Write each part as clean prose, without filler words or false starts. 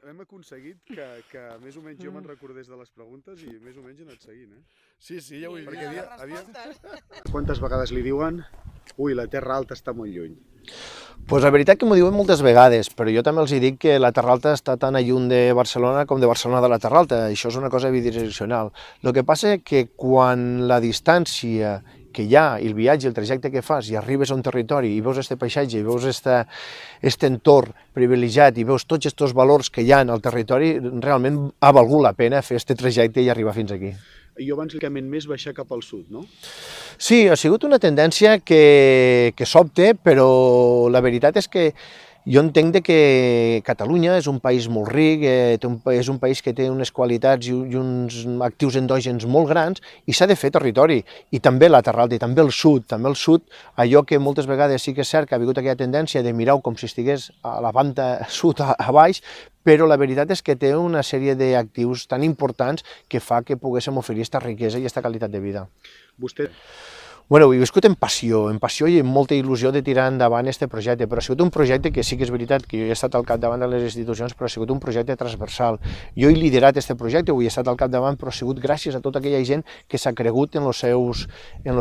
hem aconseguit que més o menys jo me'n recordés de les preguntes i més o menys he anat seguint, eh? Sí, ja ho he Perquè vist. Quantes vegades li diuen ui, la Terra Alta està molt lluny? Pues la veritat que m'ho diuen moltes vegades, però jo també els dic que la Terra Alta està tan a lluny de Barcelona com de Barcelona de la Terra Alta. Això és una cosa bidireccional. El que passa és que quan la distància que hi ha, el viatge, el trajecte que fas, i arribes a un territori i veus este paisatge, i veus este entorn privilegiat, i veus tots aquests valors que hi ha al territori, realment ha valgut la pena fer este trajecte i arribar fins aquí. Jo abans li camen més baixar cap al sud, no? Sí, ha sigut una tendència que sobte, però la veritat és que jo entenc que Catalunya és un país molt ric, és un país que té unes qualitats i uns actius endògens molt grans i s'ha de fer territori. I també la Terra Alta, i també el sud, allò que moltes vegades sí que és cert que ha hagut aquella tendència de mirar-ho com si estigués a la banda sud a baix, però la veritat és que té una sèrie d'actius tan importants que fa que poguéssim oferir aquesta riquesa i aquesta qualitat de vida. Vostè... Bueno, ho he viscut en passió i amb molta il·lusió de tirar endavant aquest projecte, però ha sigut un projecte que sí que és veritat que jo he estat al capdavant de les institucions, però ha sigut un projecte transversal. Jo he liderat aquest projecte, ho he estat al capdavant, però ha sigut gràcies a tota aquella gent que s'ha cregut en els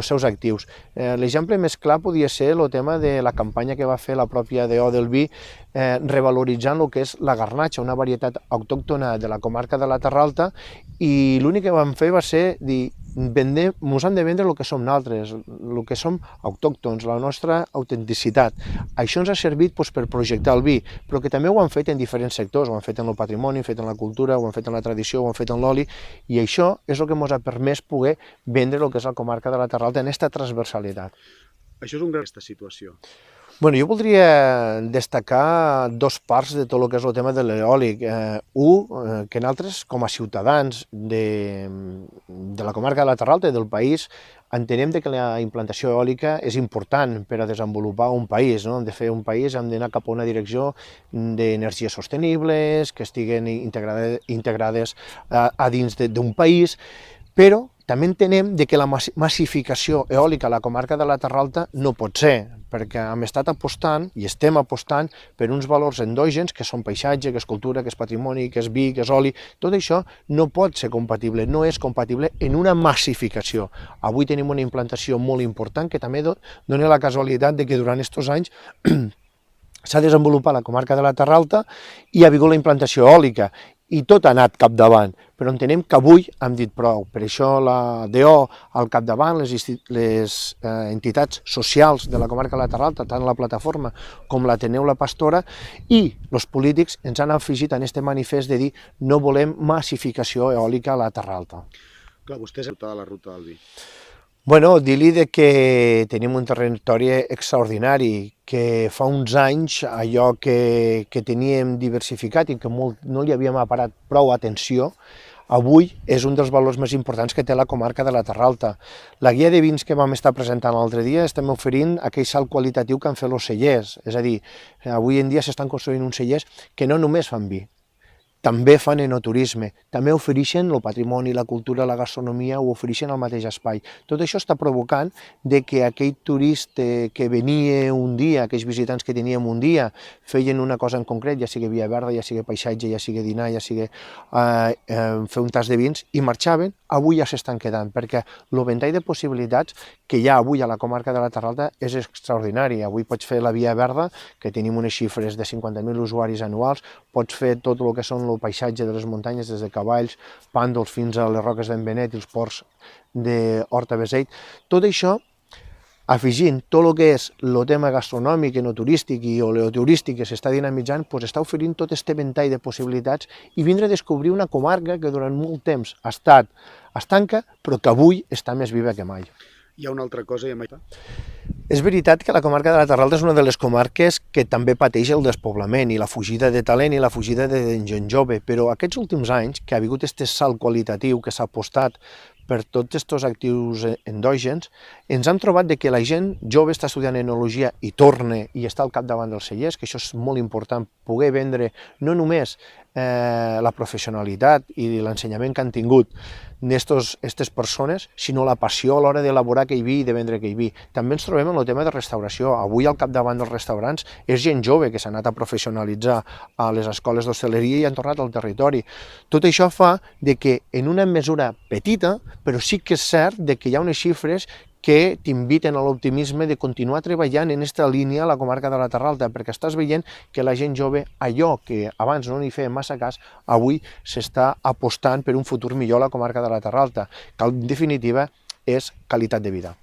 seus actius. L'exemple més clar podia ser el tema de la campanya que va fer la pròpia DO del vi, revaloritzant el que és la garnatxa, una varietat autòctona de la comarca de la Terra Alta, i l'únic que vam fer va ser dir ens han de vendre el que som nosaltres, el que som autòctons, la nostra autenticitat. Això ens ha servit per projectar el vi, però que també ho han fet en diferents sectors, ho han fet en el patrimoni, ho han fet en la cultura, ho han fet en la tradició, ho han fet en l'oli, i això és el que ens ha permès poder vendre el que és la comarca de la Terra Alta en aquesta transversalitat. Això és un gran aquesta situació. Bueno, jo voldria destacar dos parts de tot el que és el tema de l'eòlic. Que nosaltres, com a ciutadans de la comarca de la Terra Alta i del país, entenem que la implantació eòlica és important per a desenvolupar un país. Hem de fer un país, hem d'anar cap a una direcció d'energies sostenibles, que estiguen integrades a dins d'un país, però també entenem que la massificació eòlica a la comarca de la Terra Alta no pot ser, perquè hem estat apostant i estem apostant per uns valors endògens que són paisatge, que és cultura, que és patrimoni, que és vi, que és oli. Tot això no pot ser compatible, no és compatible en una massificació. Avui tenim una implantació molt important que també dona la casualitat que durant aquests anys s'ha desenvolupat la comarca de la Terra Alta i ha hagut la implantació eòlica, i tot ha anat capdavant, però entenem que avui hem dit prou. Per això la DO al capdavant, les entitats socials de la comarca de la Terra Alta, tant la plataforma com l'Ateneu La Pastora, i els polítics ens han afegit en aquest manifest de dir no volem massificació eòlica a la Terra Alta. Clar, vostè és de la ruta del vi. Bueno, dir-li que tenim un territori extraordinari, que fa uns anys allò que teníem diversificat i que no li havíem parat prou atenció, avui és un dels valors més importants que té la comarca de la Terra Alta. La guia de vins que vam estar presentant l'altre dia estem oferint aquell salt qualitatiu que han fet els cellers, és a dir, avui en dia s'estan construint uns cellers que no només fan vi, també fan enoturisme, també ofereixen el patrimoni, la cultura, la gastronomia, ho ofereixen al mateix espai. Tot això està provocant que aquell turista que venia un dia, aquells visitants que teníem un dia, feien una cosa en concret, ja sigui via verda, ja sigui paisatge, ja sigui dinar, ja sigui fer un tas de vins, i marxaven, avui ja s'estan quedant, perquè el ventall de possibilitats que hi ha avui a la comarca de la Terra Alta és extraordinari. Avui pots fer la via verda, que tenim unes xifres de 50.000 usuaris anuals, pots fer tot el que són el paisatge de les muntanyes, des de Cavalls, Pàndols, fins a les Roques d'en Benet i els ports d'Horta-Beseit. Tot això, afegint tot el que és el tema gastronòmic, enoturístic i oleoturístic que s'està dinamitzant, està oferint tot aquest ventall de possibilitats i vindre a descobrir una comarca que durant molt temps ha estat estanca, però que avui està més viva que mai. Hi ha una altra cosa, És veritat que la comarca de la Terra Alta és una de les comarques que també pateix el despoblament i la fugida de talent i la fugida de gent jove, però aquests últims anys, que ha hagut aquest salt qualitatiu, que s'ha apostat per tots aquests actius endògens, ens hem trobat que la gent jove està estudiant enologia i torna i està al capdavant dels cellers, que això és molt important, poder vendre no només la professionalitat i l'ensenyament que han tingut aquestes persones, sinó la passió a l'hora d'elaborar aquell vi i de vendre aquell vi. També ens trobem en el tema de restauració. Avui al capdavant dels restaurants és gent jove que s'ha anat a professionalitzar a les escoles d'hostaleria i han tornat al territori. Tot això fa que en una mesura petita, però sí que és cert que hi ha unes xifres que t'inviten a l'optimisme de continuar treballant en aquesta línia a la comarca de la Terra Alta, perquè estàs veient que la gent jove, allò que abans no n'hi feia massa cas, avui s'està apostant per un futur millor a la comarca de la Terra Alta, que en definitiva és qualitat de vida.